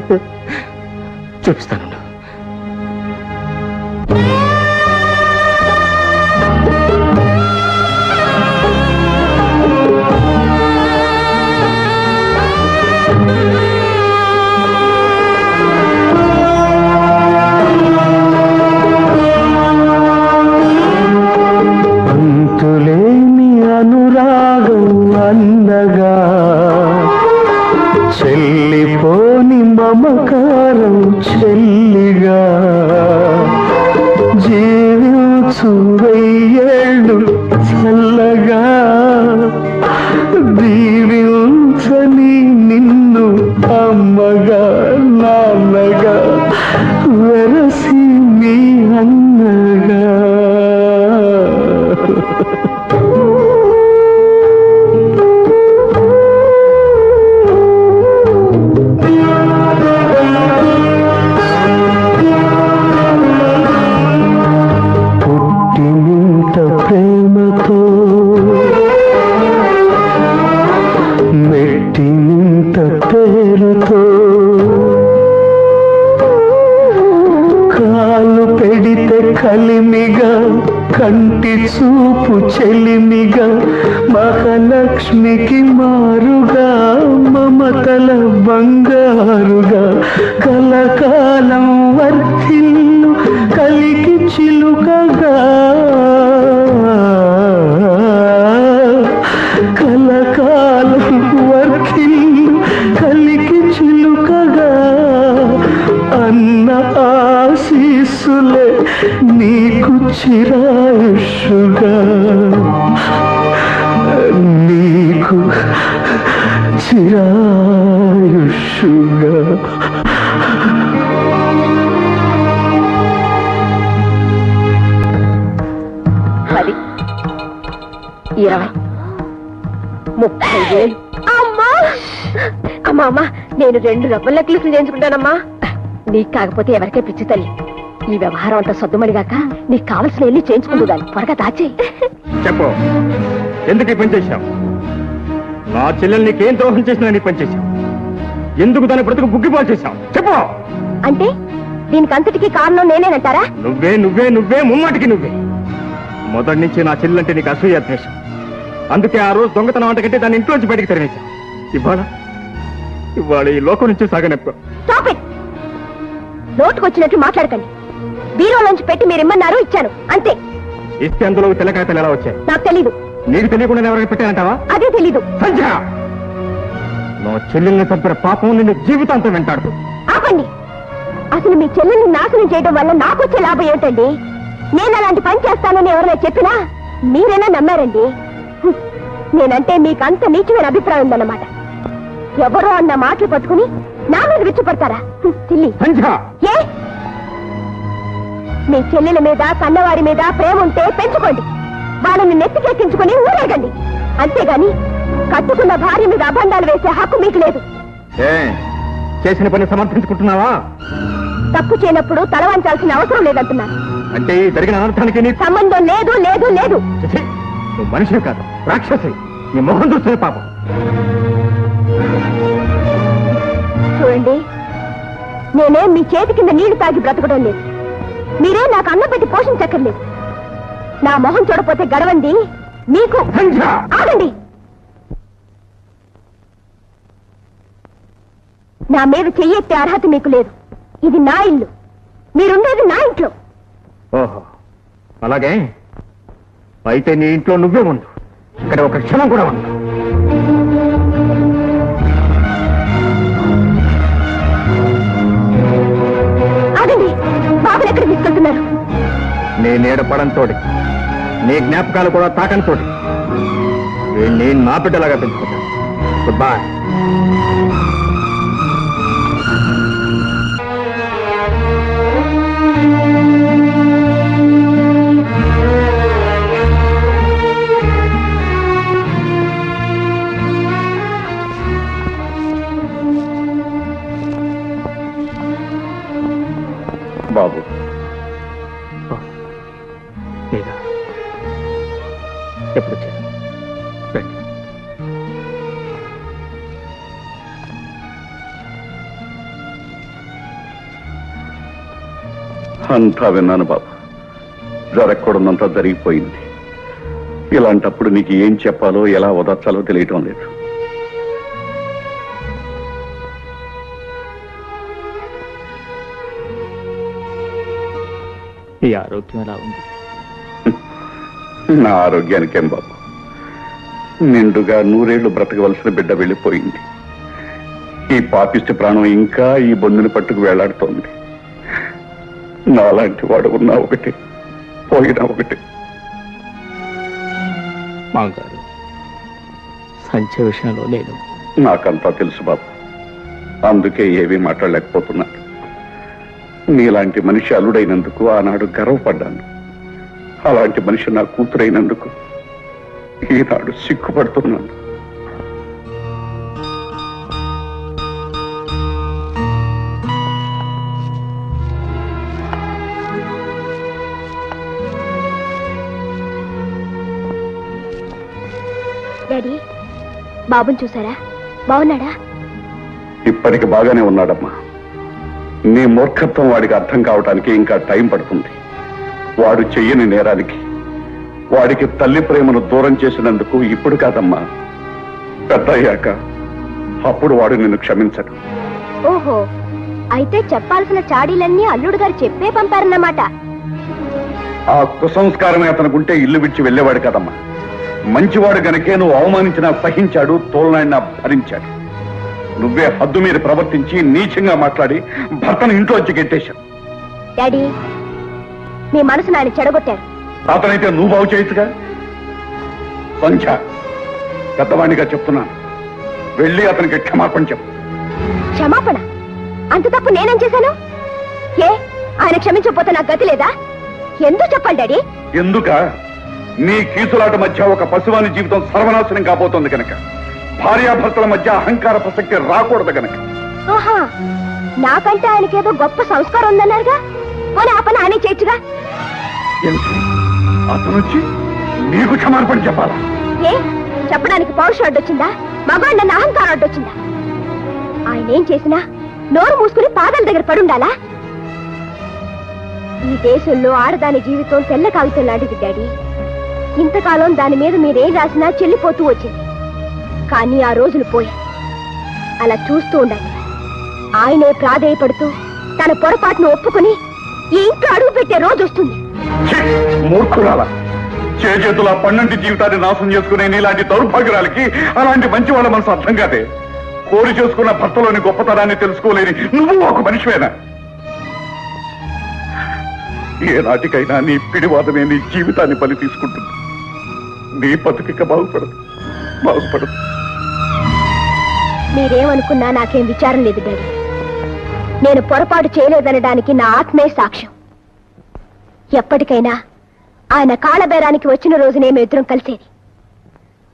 Speaker 6: చూపిస్తాను. అంతులేని అనురాగం అందగా, చెల్లిపోని మమకారం చెల్లిగా, జీవించు 1000 ఏళ్ళు చల్లగా, దీవించని నిన్ను అమ్మగా నాన్నగా, వెరసి నీ అన్నగా. పుట్టినింత ప్రేమతో, మెట్టినింత పేరుతో, కాలు పెడితే కలిమిగా, కంటి చూపు చెలిమిగా, మహాలక్ష్మికి మారుగా, మమతల బంగారుగా, కలకాలం వర్ధిల్లు కలికి చిలుకగా, కలకాలం వర్ధిల్లు కలికి చిలుకగా, అన్న ఆశీస్సులే నీకు చిరాయుష్గా, నీకు చిరాయుష్గా.
Speaker 2: పది 20 30,000. అమ్మా అమ్మా అమ్మా, నేను 2 రబ్బర్ నెక్లెస్లు చేయించుకుంటానమ్మా. నీకు కాకపోతే ఎవరికే పిచ్చి తల్లి.
Speaker 3: ఈ వ్యవహారం అంతా సద్దుమడిగాక నీకు కావలసిన ఎల్లి చేయించుకుందు దాన్ని త్వరగా దాచే.
Speaker 5: చెప్పు, ఎందుకు ఈ పని చేశావు? నా చెల్లెలు నీకేం ద్రోహం చేసినా నీ పని చేశావు? ఎందుకు దాని బ్రతుకు బుగ్గిపాలు చేశావు? చెప్పు.
Speaker 3: అంటే దీనికి అంతటికీ కారణం నేనేనంటారా?
Speaker 5: నువ్వే నువ్వే నువ్వే ముమ్మాటికి నువ్వే. మొదటి నుంచి నా చెల్లెలంటే నీకు అసూయ ద్వేషం. అందుకే ఆ రోజు దొంగతనం అంటకంటే దాన్ని ఇంట్లోంచి బయటికి తరిమేశావు. ఇవాళ ఈ లోకం నుంచి సాగనెప్పావు.
Speaker 3: Stop it. నోటుకొచ్చినట్లు మాట్లాడకండి. బీరోలోంచి పెట్టి మీరిమ్మన్నారు, ఇచ్చాను, అంతే.
Speaker 5: ఇస్తే అందులో తెల్లకాయతలు ఎలా వచ్చాయి?
Speaker 3: నాకు తెలీదు.
Speaker 5: నీకు తెలియకుండా ఎవరైనా పెట్టానంటావా?
Speaker 3: అదే తెలీదు.
Speaker 5: సంధ్య, నా చెల్లెల్ని చంపిన పాపం నిన్ను జీవితాంతం వెంటాడుతూ.
Speaker 3: ఆపండి. అసలు మీ చెల్లెల్ని నాశనం చేయడం వల్ల నాకు వచ్చే లాభం ఏంటండి? నేను అలాంటి పని చేస్తానని ఎవరైనా చెప్పినా మీరైనా నమ్మారండి. నేనంటే మీకు అంత నీచమైన అభిప్రాయం ఉందన్నమాట. ఎవరో అన్న మాటలు పట్టుకుని నా మీద విచ్చుపడతారా? చిల్లి. ఏ మీ చెల్లెల మీద కన్నవారి మీద ప్రేమ ఉంటే పెంచుకోండి. వాళ్ళని నెత్తికెక్కించుకుని ఊరేగండి. అంతేగాని కట్టుకున్న భార్య మీద అభండాలు వేసే హక్కు మీకు లేదు.
Speaker 5: చేసిన పని సమర్థించుకుంటున్నావా?
Speaker 3: తప్పు చేయనప్పుడు తలవంచాల్సిన అవసరం లేదంటున్నారు.
Speaker 5: అంటే జరిగిన అనర్థానికి నీ
Speaker 3: సంబంధం లేదు లేదు లేదు.
Speaker 5: నువ్వు మనిషి కాదు, రాక్షసి. నీ మొహం చూస్తే పాపం.
Speaker 3: చూడండి, నేనేం మీ చేతి కింద నీళ్లు తాగి బ్రతకడం లేదు. మీరే నాకు అన్నం పెట్టి పోషించక్కర్లేదు. నా మొహం చూడపోతే గడవండి మీకు. ఆగండి. నా మీద చెయ్యెత్తే అర్హత మీకు లేదు. ఇది నా ఇల్లు, మీరుండేది నా ఇంట్లో.
Speaker 5: ఓహో, అలాగే. అయితే నీ ఇంట్లో నువ్వే ఉండు, ఇక్కడ ఒక క్షణం కూడా ఉండు.
Speaker 3: ఆగండి. బాబులు ఎక్కడ తీసుకెళ్తున్నారు?
Speaker 5: నీ నీడ పడంతోటి, నీ జ్ఞాపకాలు కూడా తాకనితోటి వీణ్ణి నా బిడ్డలాగా పెంచుకుంటాను. Good bye.
Speaker 6: బాబు,
Speaker 5: ఎప్పుడు వచ్చారు? రండి.
Speaker 6: అంతా విన్నాను బాబు. జరగకూడదంతా జరిగిపోయింది. ఇలాంటప్పుడు నీకు ఏం చెప్పాలో ఎలా ఓదార్చాలో తెలియటం లేదు.
Speaker 5: ఈ ఆరోగ్యం ఎలా ఉంది?
Speaker 6: నా ఆరోగ్యానికేం బాబు, నిండుగా 100 ఏళ్లు బ్రతకవలసిన బిడ్డ వెళ్ళిపోయింది. ఈ పాపిష్టి ప్రాణం ఇంకా ఈ బొందుని పట్టుకు వేలాడుతోంది. నాలాంటి వాడు ఉన్నా ఒకటి, పోయినా ఒకటి.
Speaker 5: మామగారు, సంచ విషయంలో నేను
Speaker 6: నాకంతా తెలుసు బాబు. అందుకే ఏమీ మాట్లాడలేకపోతున్నాను. నీలాంటి మనిషి అల్లుడైనందుకు ఆనాడు గర్వపడ్డాను. అలాంటి మనిషి నా కూతురైనందుకు ఈనాడు సిగ్గుపడుతున్నాను.
Speaker 3: డాడీ, బాబుని చూసారా? బాగున్నాడా?
Speaker 6: ఇప్పటికి బాగానే ఉన్నాడమ్మా. నీ మూర్ఖత్వం వాడికి అర్థం కావటానికి ఇంకా టైం పడుతుంది. వాడు చెయ్యని నేరానికి, వాడికి తల్లి ప్రేమను దూరం చేసినందుకు ఇప్పుడు కాదమ్మా, పెద్ద అయ్యాక అప్పుడు వాడు నిన్ను క్షమించడు.
Speaker 3: ఓహో, అయితే చెప్పాల్సిన చాడీలన్నీ అల్లుడు గారు చెప్పే పంపారన్నమాట.
Speaker 6: ఆ కుసంస్కారమే అతనుకుంటే ఇల్లు విడిచి వెళ్ళేవాడు కదమ్మా. మంచివాడు గనకే నువ్వు అవమానించినా సహించాడు, తోలనాడినా భరించాడు. నువ్వే హద్దు మీద ప్రవర్తించి నీచంగా మాట్లాడి భర్తను ఇంట్లోంచి గెట్టేశావు.
Speaker 3: డాడీ, మీ మనసును ఆయన చెడగొట్టారు.
Speaker 6: అతనైతే నువ్వు బాగు చేయొచ్చుగా. సంధ్య, పెద్దవాణిగా చెప్తున్నాను, వెళ్ళి అతనికి క్షమాపణ చెప్పు.
Speaker 3: క్షమాపణ? అంత తప్పు నేనేం చేశాను? ఏ, ఆయన క్షమించకపోతే నాకు గతి లేదా? ఎందుకు చెప్పాలి డాడీ?
Speaker 6: ఎందుక? నీ కీసులాట మధ్య ఒక పశువాని జీవితం సర్వనాశనం కాబోతోంది కనుక. భార్యాభర్తల మధ్య అహంకార ప్రసక్తి రాకూడదు కనుక.
Speaker 3: ఆహా, నాకంటే ఆయనకేదో గొప్ప సంస్కారం ఉందన్నారుగా. పోనీ ఆ పని ఆయనే చేయొచ్చుగా.
Speaker 6: ఏమిటి అతను వచ్చి నీకు క్షమార్పణ చెప్పాలా?
Speaker 3: ఏ చెప్పడానికి పౌరుషం అడ్డొచ్చిందా? మగవాడు నన్ను అహంకారం అడ్డొచ్చిందా? ఆయన ఏం చేసినా నోరు మూసుకుని పాదాల దగ్గర పడుండాలా? ఈ దేశంలో ఆడదాని జీవితం తెల్ల కాగితం లాంటిది డాడీ. ఇంతకాలం దాని మీద మీరేం రాసినా చెల్లిపోతూ వచ్చింది. కానీ ఆ రోజులు పోయాయి. అలా చూస్తూ ఉండండి. ఆయనే ప్రాధేయపడుతూ తన పొరపాటును ఒప్పుకుని ఈ ఇంట్లో అడుగు పెట్టే రోజు వస్తుంది.
Speaker 6: మూర్ఖురాల చేతుల పన్నంటి జీవితాన్ని నాశనం చేసుకునే నీలాంటి దౌర్భాగ్యురాలకి అలాంటి మంచి వాళ్ళ మనసు అర్థం కాదే. కోరి చేసుకున్న భర్తలోని గొప్పతనాన్ని తెలుసుకోలేని నువ్వు ఒక మనిషివేనా? ఏ నాటికైనా నీ పిడివాదమే నీ జీవితాన్ని బలి తీసుకుంటుంది. నీ బతుకిక బాగుపడదు.
Speaker 3: మీరేమనుకున్నా నాకేం విచారం లేదు డాడీ. నేను పొరపాటు చేయలేదనడానికి నా ఆత్మే సాక్ష్యం. ఎప్పటికైనా ఆయన కాళ్ళబేరానికి వచ్చిన రోజునే మేమిద్దరం కలిసేది.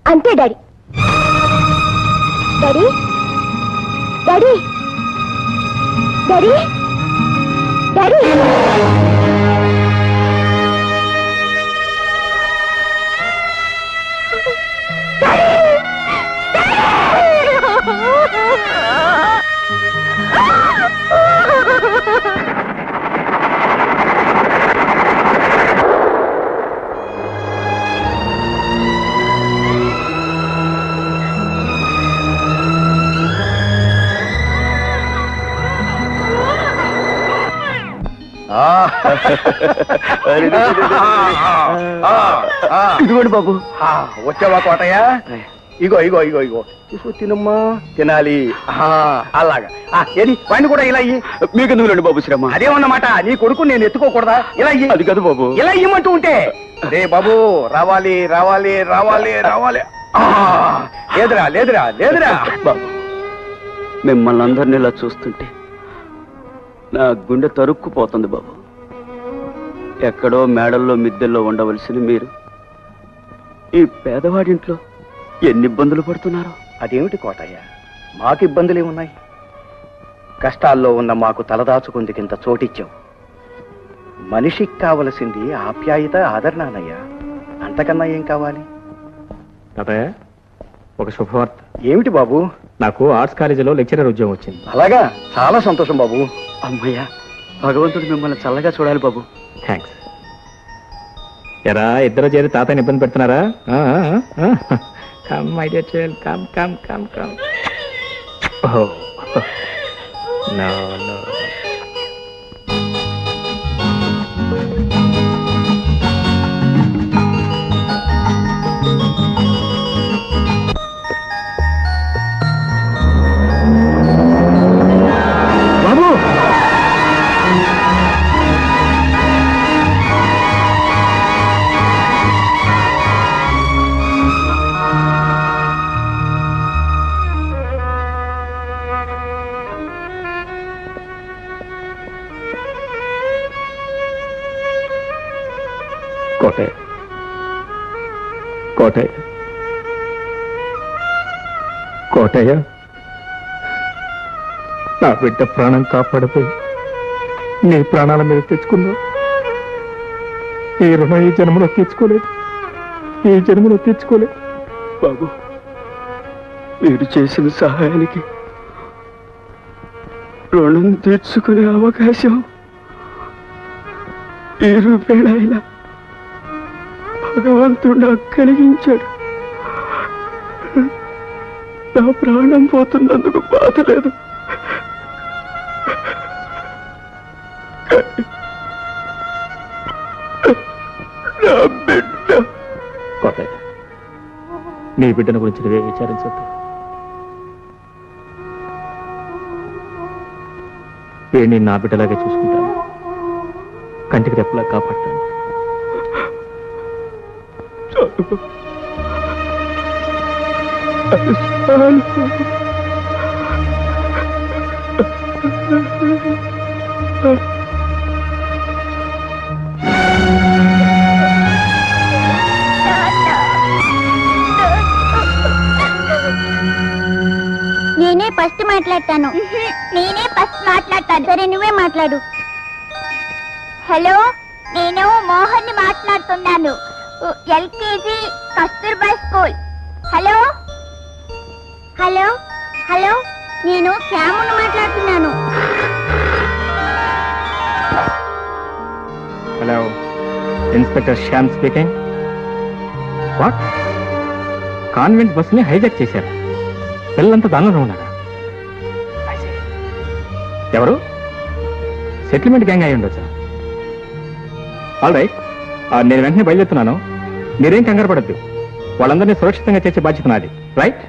Speaker 3: అంతే daddy. Daddy daddy daddy daddy
Speaker 4: ఇదిగోండి బాబు. వచ్చావా కోటయ్య? ఇగో ఇగో ఇగో ఇగో చూసు తినమ్మా, తినాలి. అలాగా ఏది వాడిని కూడా ఇలా ఇయ్యి.
Speaker 5: మీకు ఎందుకులేండి బాబు శ్రమ?
Speaker 4: అదేమన్నమాట, నీ కొడుకు నేను ఎత్తుకోకూడదా? ఇలా ఇయ్యి.
Speaker 5: అది కాదు బాబు.
Speaker 4: ఇలా ఇమ్మంటూ ఉంటే రే బాబు రావాలి రావాలి రావాలి రావాలి. లేదురా లేదురా లేదురా
Speaker 5: బాబు, మిమ్మల్ని అందరినీ ఇలా చూస్తుంటే నా గుండె తరుక్కుపోతుంది బాబు. ఎక్కడో మేడల్లో మిద్దెల్లో ఉండవలసిన మీరు ఈ పేదవాడింట్లో ఎన్ని ఇబ్బందులు పడుతున్నారు.
Speaker 4: అదేమిటి కోటయ్య, మాకు ఇబ్బందులే ఉన్నాయి. కష్టాల్లో ఉన్న మాకు తలదాచుకుందుకింత చోటిచ్చావు. మనిషికి కావలసింది ఆప్యాయత, ఆదరణనయ్యా. అంతకన్నా ఏం కావాలి?
Speaker 5: తాతయ్య, ఒక శుభవార్త.
Speaker 4: ఏమిటి బాబు?
Speaker 5: నాకు ఆర్ట్స్ కాలేజీలో లెక్చరర్ ఉద్యోగం వచ్చింది.
Speaker 4: అలాగా, చాలా సంతోషం బాబు.
Speaker 5: అమ్మయ్యా, భగవంతుడు మిమ్మల్ని చల్లగా చూడాలి బాబు. థ్యాంక్స్. ఎరా, ఇద్దరు చేరి తాతయ్యని ఇబ్బంది పెడుతున్నారా? Come my dear child, come come come come. Oh no no. Kotayya, Kotayya, Kotayya, నా బిడ్డ ప్రాణం కాపాడిపోయి నీ ప్రాణాల మీద తెచ్చుకున్నావు. ఈ రుణం ఈ జన్మలో తెచ్చుకోలేదు, ఈ జన్మలో తెచ్చుకోలేదు. బాబు, మీరు చేసిన సహాయానికి రుణం తెచ్చుకునే అవకాశం ఈ రూపేణైనా భగవంతుడు నాకు కలిగించాడు. నా ప్రాణం పోతున్నందుకు బాధ లేదు. నా బిడ్డ. కోటయ్య, నీ బిడ్డను గురించి నువ్వే విచారించొద్దు. వీడిని నా బిడ్డలాగే చూసుకుంటాను, కంటికి రెప్పలా కాపాడతాను.
Speaker 2: నేనే ఫస్ట్ మాట్లాడతాను. నేనే ఫస్ట్ మాట్లాడతాను. సరే, నువ్వే మాట్లాడు.
Speaker 3: హలో, నేను మోహన్ మాట్లాడుతున్నాను. LKG Kasturba school. Hello hello hello, నేను శ్యామును మాట్లాడుతున్నాను.
Speaker 5: Hello, inspector Shyam speaking. What? Convent బస్సుని హైజాక్ చేశారు. పిల్లలంతా దానిలో ఉన్నారా? ఎవరు? సెటిల్మెంట్ గ్యాంగ్ అయి ఉండొచ్చా? ఆల్ రైట్, నేను వెంటనే బయలుదేరుతున్నాను. మీరేం కంగారు పడద్దు. వాళ్ళందరినీ సురక్షితంగా చేసే బాధ్యత నాది. రైట్?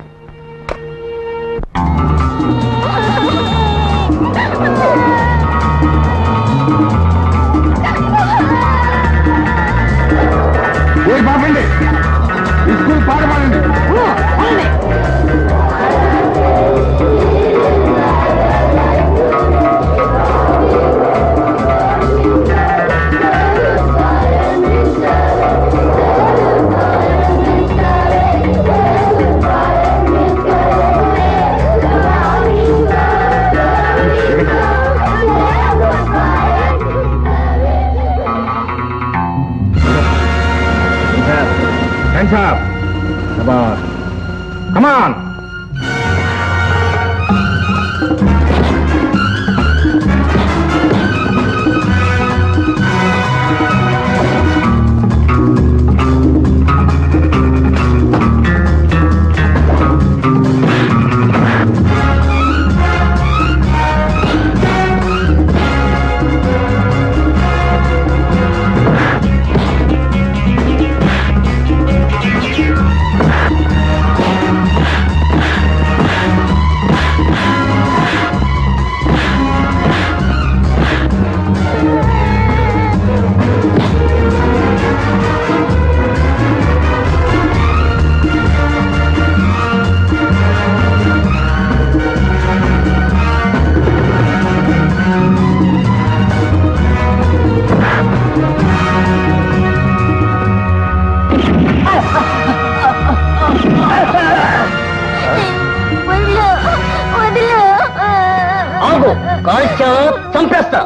Speaker 6: బాబండి, స్కూల్ పాడమాడండి. Hands up. Come on. Come on.
Speaker 7: కాల్చావా చంపేస్తా.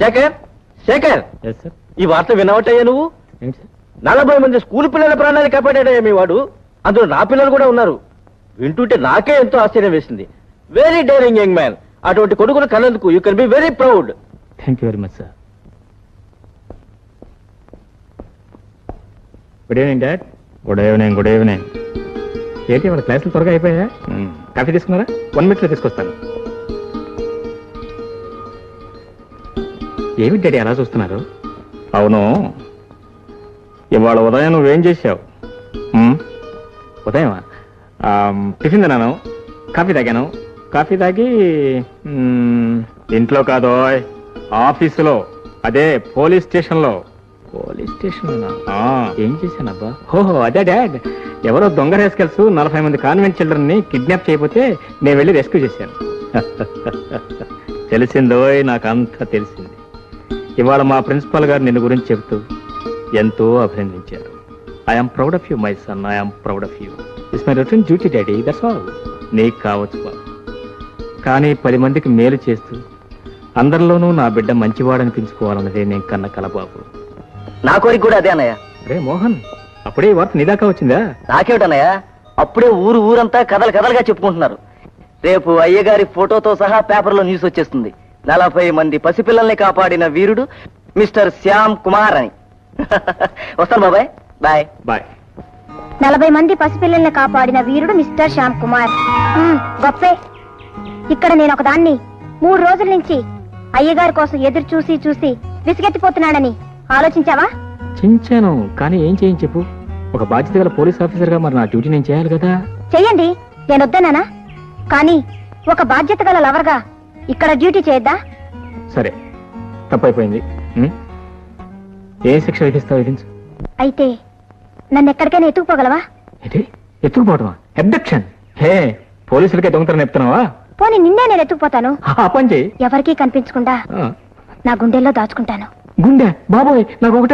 Speaker 7: శేఖర్, శేఖర్, ఈ వార్త వినవట్టయ్యా నువ్వు? 40 మంది స్కూల్ పిల్లల ప్రాణాలు కాపాడాడయ్యా మీ వాడు. అందులో నా పిల్లలు కూడా ఉన్నారు. వింటుంటే నాకే ఎంతో ఆశ్చర్యం వేసింది. Very daring young man. అటువంటి కొడుకును కన్నందుకు you can be very proud.
Speaker 5: Thank you very much sir. Good evening dad. Good evening. Good evening. ఏంటి వాళ్ళ క్లాసులు త్వరగా అయిపోయా? కాఫీ తీసుకున్నారా? 1 minute తీసుకొస్తాను. ఏమి డాడీ అలా చూస్తున్నారు? అవును, ఇవాళ ఉదయం నువ్వేం చేశావు? ఉదయమా? టిఫిన్ తిన్నాను, కాఫీ తాగాను. కాఫీ తాగి ఇంట్లో కాదో ఆఫీసులో, అదే పోలీస్ స్టేషన్లో. పోలీస్ స్టేషన్ ఏం చేశానబ్బా? ఓహో అదే డాడ్, ఎవరో దొంగ రేస్కెల్స్ 40 మంది కాన్వెంట్ చిల్డ్రన్ ని కిడ్నాప్ చేయకపోతే నేను వెళ్ళి రెస్క్యూ చేశాను. తెలిసిందో, నాకు అంతా తెలిసింది. ఇవాళ మా ప్రిన్సిపాల్ గారు నిన్ను గురించి చెబుతూ ఎంతో అభినందించారు. I'm proud of you my son, I'm proud of you. It's my return duty daddy, that's all. నీకు కావచ్చు బాబు, కానీ 10 మందికి మేలు చేస్తూ అందరిలోనూ నా బిడ్డ మంచివాడనిపించుకోవాలన్నదే నేను కన్న కల బాబు.
Speaker 7: నా కోరిక కూడా అదే అన్నయ్య.
Speaker 5: రే మోహన్, అప్పుడే ఈ వార్త నీ దాకా వచ్చిందా?
Speaker 7: నాకేమిటన్నయ్య, అప్పుడే ఊరంతా కథలు కథలుగా చెప్పుకుంటున్నారు. రేపు అయ్యగారి ఫోటోతో సహా పేపర్లో న్యూస్ వచ్చేస్తుంది. 40 మంది పసిపిల్లల్ని కాపాడిన వీరుడు మిస్టర్ శ్యామ్ కుమార్ అని. వస్తాను బాబాయ్. Bye
Speaker 5: bye.
Speaker 3: 40 మంది పసిపిల్లల్ని కాపాడిన వీరుడు మిస్టర్ శ్యామ్ కుమార్. గొప్పే. ఇక్కడ నేను ఒకదాన్ని 3 రోజుల నుంచి అయ్యగారి కోసం ఎదురు చూసి చూసి విసిగెత్తిపోతున్నానని ఆలోచించావా?
Speaker 5: చించాను, కానీ ఏం చేయని చెప్పు. ఒక బాధ్యత గల పోలీస్ ఆఫీసర్ గా మరి నా డ్యూటీ నేను చేయాలి కదా.
Speaker 3: చెయ్యండి, నేను వద్దన్నానా? కానీ ఒక బాధ్యత గల లవర్గా ఇక్కడ డ్యూటీ చేయొద్దా?
Speaker 5: సరే, తప్పైపోయింది. ఏ శిక్ష విధిస్తావు? విధించు.
Speaker 3: అయితే నన్ను ఎక్కడికైనా ఎత్తుకుపోగలవా?
Speaker 5: ఏంటి ఎత్తుకుపోవటమా? అబ్డక్షన్. హే, పోలీసులకే దొంగతనం చెప్తున్నావా?
Speaker 3: పోనీ నిన్నే నేను ఎత్తుకుపోతాను.
Speaker 5: ఆ పని చెయ్యి.
Speaker 3: ఎవరికీ కనిపించకుండా నా గుండెల్లో దాచుకుంటాను.
Speaker 5: గుండె బాబోయ్, నాకు ఒకటే